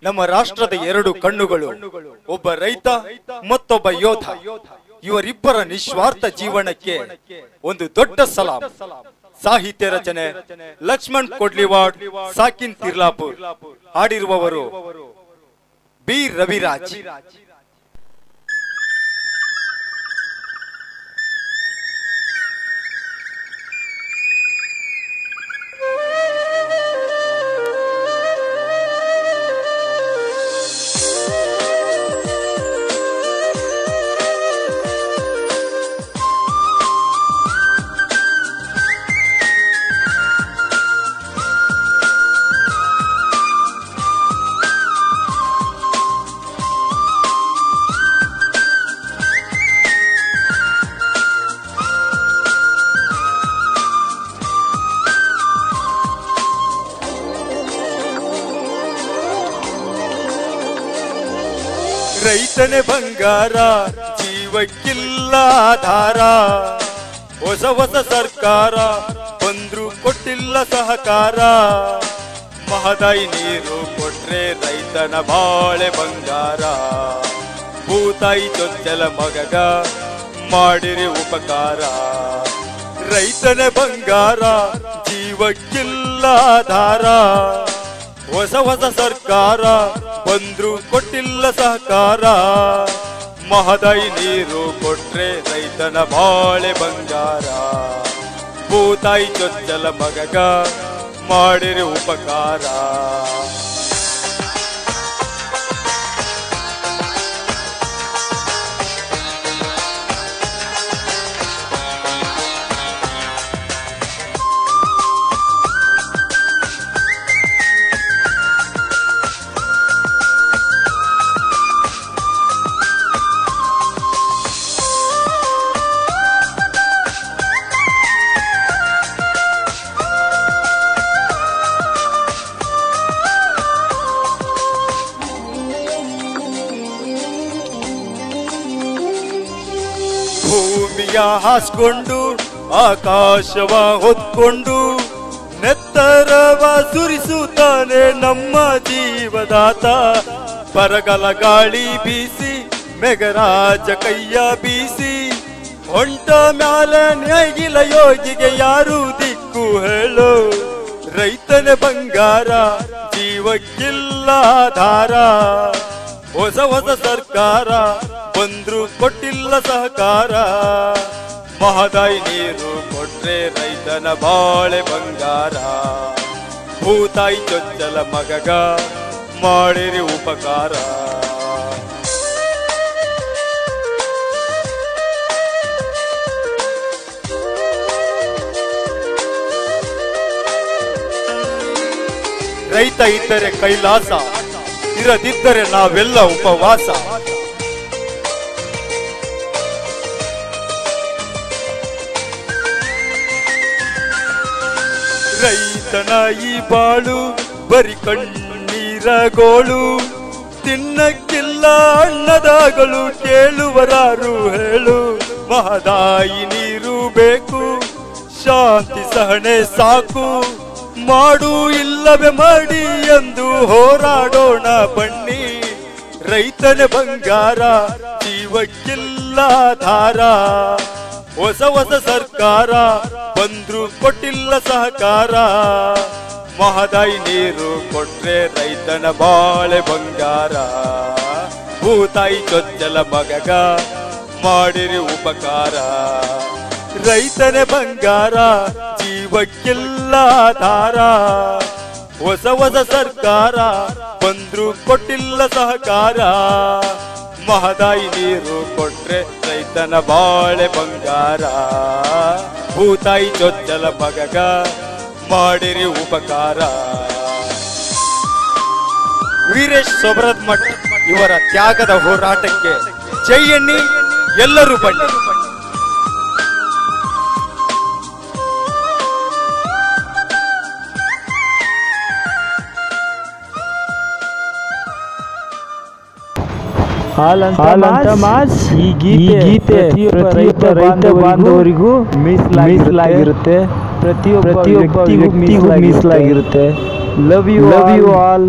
ನಮ್ಮ ರಾಷ್ಟ್ರದ ಎರಡು ಕಣ್ಣುಗಳು, ಒಬ್ಬ ರೈತ ಮತ್ತೊಬ್ಬ ಯೋಧ. ಇವರಿಬ್ಬರ ನಿಸ್ವಾರ್ಥ ಜೀವನಕ್ಕೆ ಒಂದು ದೊಡ್ಡ ಸಲಾಂ. ಸಾಹಿತ್ಯ ರಚನೆ ಲಕ್ಷ್ಮಣ್ ಕೊಡ್ಲಿವಾಡ್, ಸಾಕಿನ್ ತಿರ್ಲಾಪುರ್. ಹಾಡಿರುವವರು ಬಿ ರವಿರಾಜ್. ರೈತನೇ ಬಂಗಾರ, ಜೀವಕ್ಕಿಲ್ಲ ಆಧಾರ. ಹೊಸ ಹೊಸ ಸರ್ಕಾರ ಬಂದ್ರು ಕೊಟ್ಟಿಲ್ಲ ಸಹಕಾರ. ಮಹದಾಯಿ ನೀರು ಕೊಟ್ರೆ ರೈತನ ಬಾಳೆ ಬಂಗಾರ. ಭೂತಾಯಿ ಚೊಚ್ಚಲ ಮಗಗ ಮಾಡಿರಿ ಉಪಕಾರ. ರೈತನೇ ಬಂಗಾರ, ಜೀವಕ್ಕಿಲ್ಲ ಆಧಾರ. ಹೊಸ ಹೊಸ ಸರ್ಕಾರ ಬಂದ್ರು ಕೊಟ್ಟಿಲ್ಲ ಸಹಕಾರ. ಮಹದಾಯಿ ನೀರು ಕೊಟ್ರೆ ರೈತನ ಬಾಳೆ ಬಂಗಾರ. ಭೂತಾಯಿ ಚೊಚ್ಚಲ ಮಗಗ ಮಾಡಿರಿ ಉಪಕಾರ. ಭೂಮಿಯ ಹಾಸ್ಕೊಂಡು ಆಕಾಶವ ಹೊತ್ಕೊಂಡು ನೆತ್ತರವ ಸುರಿಸುತ್ತಾನೆ ನಮ್ಮ ಜೀವದಾತ. ಬರಗಾಲ ಗಾಳಿ ಬೀಸಿ ಮೆಗರಾಜ ಕೈಯ ಬೀಸಿ ಹೊಂಟ ಮ್ಯಾಲ ನ್ಯಾಗಿಲ ಯೋಗಿಗೆ ಯಾರು ದಿಕ್ಕು ಹೇಳು. ರೈತನ ಬಂಗಾರ, ಜೀವಕ್ಕಿಲ್ಲ ಆಧಾರ. ಹೊಸ ಹೊಸ ಸರ್ಕಾರ ಬಂದ್ರು ಕೊಟ್ಟಿಲ್ಲ ಸಹಕಾರ. ಮಹದಾಯಿ ನೀರು ಕೊಟ್ರೆ ರೈತನ ಬಾಳೆ ಬಂಗಾರ. ಭೂತಾಯಿ ಚೊಚ್ಚಲ ಮಗಗ ಮಾಡಿರಿ ಉಪಕಾರ. ರೈತ ಇದ್ದರೆ ಕೈಲಾಸ, ಇರದಿದ್ದರೆ ನಾವೆಲ್ಲ ಉಪವಾಸ. ರೈತನ ಈ ಬಾಳು ಬರಿ ಕಣ್ಣೀರ ಗೋಳು. ತಿನ್ನಕ್ಕಿಲ್ಲ ಅನ್ನದಾಗಳು ಕೇಳುವರಾರು ಹೇಳು. ಮಹದಾಯಿ ನೀರು ಬೇಕು, ಶಾಂತಿ ಸಹನೆ ಸಾಕು. ಮಾಡು ಇಲ್ಲವೇ ಮಾಡಿ ಎಂದು ಹೋರಾಡೋಣ ಬನ್ನಿ. ರೈತನ ಬಂಗಾರ, ಜೀವಕ್ಕಿಲ್ಲ ಆಧಾರ. ಹೊಸ ಹೊಸ ಸರ್ಕಾರ ಬಂದ್ರು ಕೊಟ್ಟಿಲ್ಲ ಸಹಕಾರ. ಮಹದಾಯಿ ನೀರು ಕೊಟ್ರೆ ರೈತನ ಬಾಳೆ ಬಂಗಾರ. ಭೂತಾಯಿ ಚೊಚ್ಚಲ ಮಗಗ ಮಾಡಿರಿ ಉಪಕಾರ. ರೈತನ ಬಂಗಾರ, ಜೀವಕ್ಕಿಲ್ಲ ಆಧಾರ. ಹೊಸ ಹೊಸ ಸರ್ಕಾರ ಬಂದ್ರು ಕೊಟ್ಟಿಲ್ಲ ಸಹಕಾರ. ಮಹದಾಯಿ ನೀರು ಕೊಟ್ರೆ ರೈತನ ಬಾಳೆ ಬಂಗಾರ. ಭೂತಾಯಿ ಚೊಚ್ಚಲ ಮಗಗ ಮಾಡಿರಿ ಉಪಕಾರ. ವೀರೇಶ್ ಸೊಬರದ್ ಮಠ್ ಇವರ ತ್ಯಾಗದ ಹೋರಾಟಕ್ಕೆ ಜೈ ಎನ್ನಿ, ಎಲ್ಲರೂ ಬನ್ನಿ. ಹಾಲಂತ ಮಾಸ್ ಈ ಗೀತೆ ಪ್ರತಿಯೊಬ್ಬ ರೈತ ಬಾಂಧವರಿಗೂ ಮೀಸಲಾಗಿರುತ್ತೆ. ಪ್ರತಿಯೊಬ್ಬ ವ್ಯಕ್ತಿಗೂ ಮೀಸಲಾಗಿರುತ್ತೆ. Love you all.